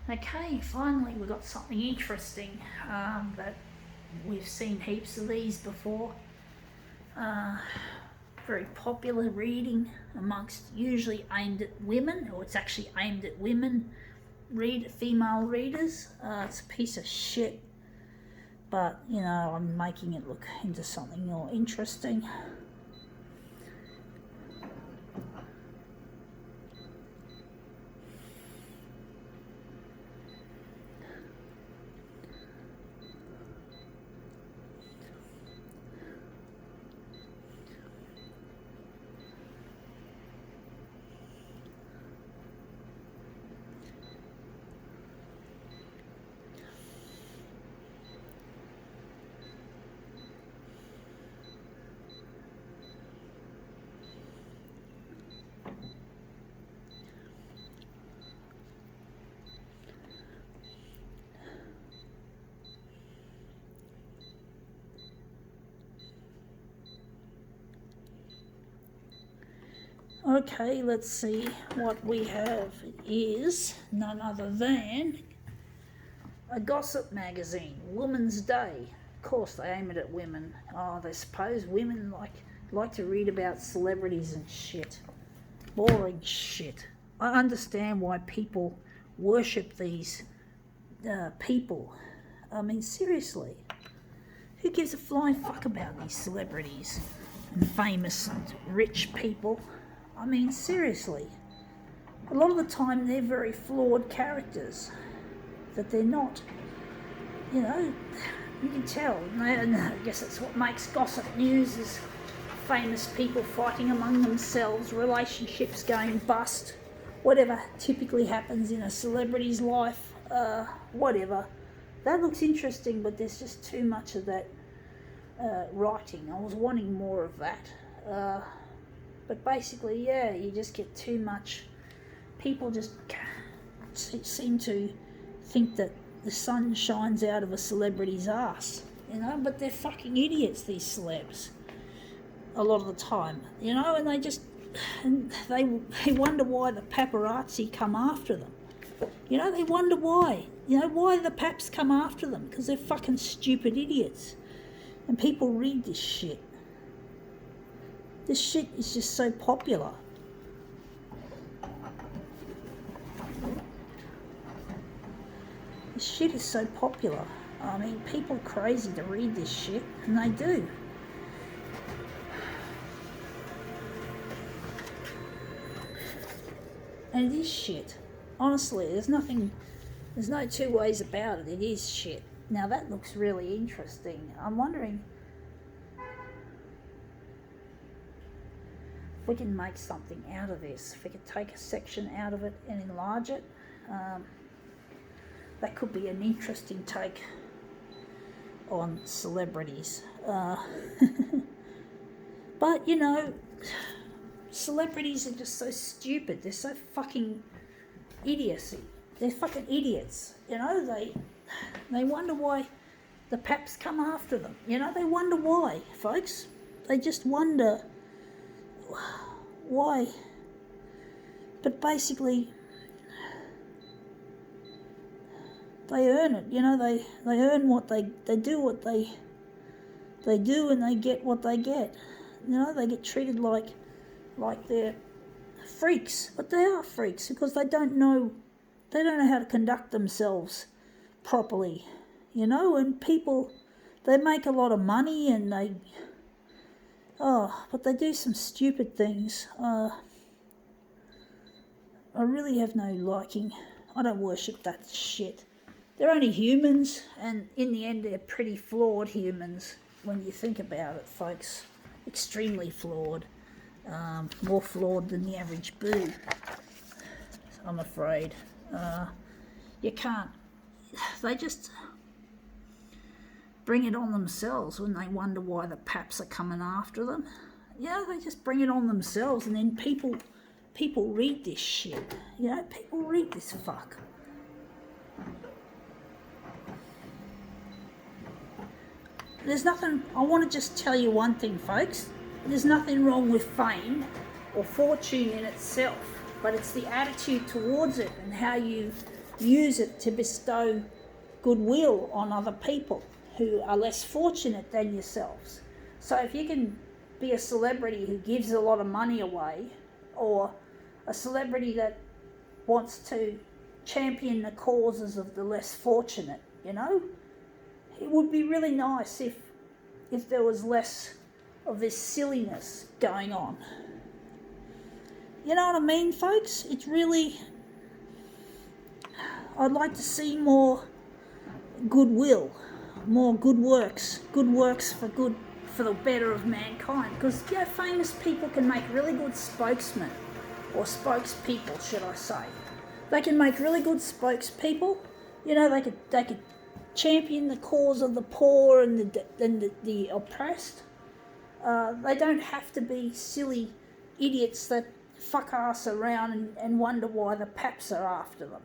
Okay, finally we got something interesting that we've seen heaps of these before. Very popular reading amongst, usually aimed at women, or it's actually aimed at women, female readers. It's a piece of shit, but you know, I'm making it look into something more interesting. Okay, let's see what we have is none other than a gossip magazine, Woman's Day. Of course, they aim it at women. Oh, they suppose women like to read about celebrities and shit. Boring shit. I understand why people worship these people. I mean, seriously, who gives a flying fuck about these celebrities and famous and rich people? I mean, seriously, a lot of the time they're very flawed characters. That they're not, you know, you can tell. And I guess that's what makes gossip news, is famous people fighting among themselves, relationships going bust, whatever typically happens in a celebrity's life, whatever. That looks interesting, but there's just too much of that writing. I was wanting more of that. But basically, yeah, you just get too much. People just seem to think that the sun shines out of a celebrity's ass, you know, but they're fucking idiots, these celebs, a lot of the time, you know, and they wonder why the paparazzi come after them, you know, they wonder why, you know, why the paps come after them, because they're fucking stupid idiots, and people read this shit. This shit is just so popular. This shit is so popular. I mean, people are crazy to read this shit, and they do. And it is shit. Honestly, there's no two ways about it. It is shit. Now that looks really interesting. I'm wondering if we can make something out of this. If we could take a section out of it and enlarge it. That could be an interesting take on celebrities. But, you know, celebrities are just so stupid. They're so fucking idiocy. They're fucking idiots. You know, they wonder why the paps come after them. You know, they wonder why, folks. They just wonder why. But basically, they earn it, you know, they earn what they do what they do, and they get what they get. You know, they get treated like they're freaks, but they are freaks because they don't know how to conduct themselves properly, you know, and people, they make a lot of money and but they do some stupid things. I really have no liking. I don't worship that shit. They're only humans, and in the end they're pretty flawed humans when you think about it, folks. Extremely flawed. More flawed than the average boo, I'm afraid. You can't... They just bring it on themselves when they wonder why the paps are coming after them. Yeah, they just bring it on themselves, and then people read this shit. You know, people read this fuck. There's nothing, I want to just tell you one thing, folks. There's nothing wrong with fame or fortune in itself, but it's the attitude towards it and how you use it to bestow goodwill on other people who are less fortunate than yourselves. So if you can be a celebrity who gives a lot of money away, or a celebrity that wants to champion the causes of the less fortunate, you know, it would be really nice if there was less of this silliness going on. You know what I mean, folks? It's really, I'd like to see more goodwill, more good works for the better of mankind. Because, you know, famous people can make really good spokesmen, or spokespeople, should I say. They can make really good spokespeople. You know, they could champion the cause of the poor and the oppressed. They don't have to be silly idiots that fuck ass around and wonder why the paps are after them.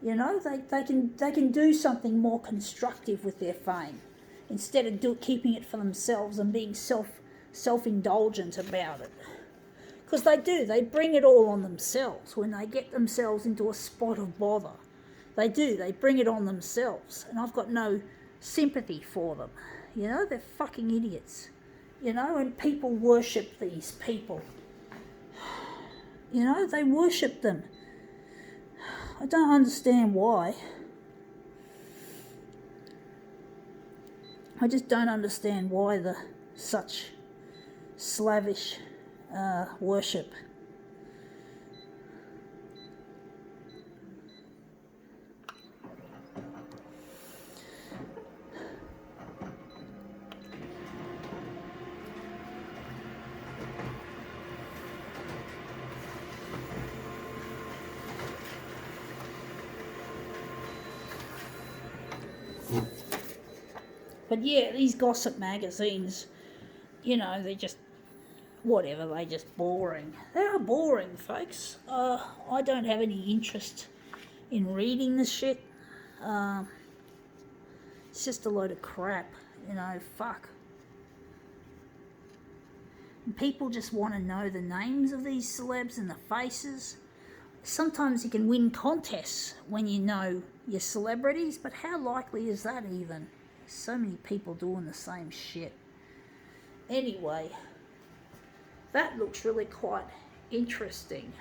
You know, they can do something more constructive with their fame instead of keeping it for themselves and being self-indulgent about it. Because they bring it all on themselves when they get themselves into a spot of bother. They bring it on themselves, and I've got no sympathy for them. You know, they're fucking idiots. You know, and people worship these people. You know, they worship them. I don't understand why. I just don't understand why such slavish worship. But yeah, these gossip magazines, you know, they're just whatever, they're just boring. They are boring, folks. I don't have any interest in reading this shit. It's just a load of crap, you know, fuck. And people just want to know the names of these celebs and the faces. Sometimes you can win contests when you know your celebrities, but how likely is that even? So many people doing the same shit. Anyway, that looks really quite interesting.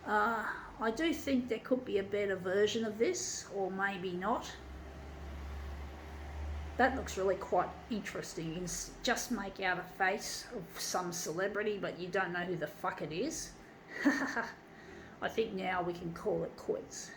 I do think there could be a better version of this, or maybe not. That looks really quite interesting. You can just make out a face of some celebrity, but you don't know who the fuck it is. I think now we can call it quits.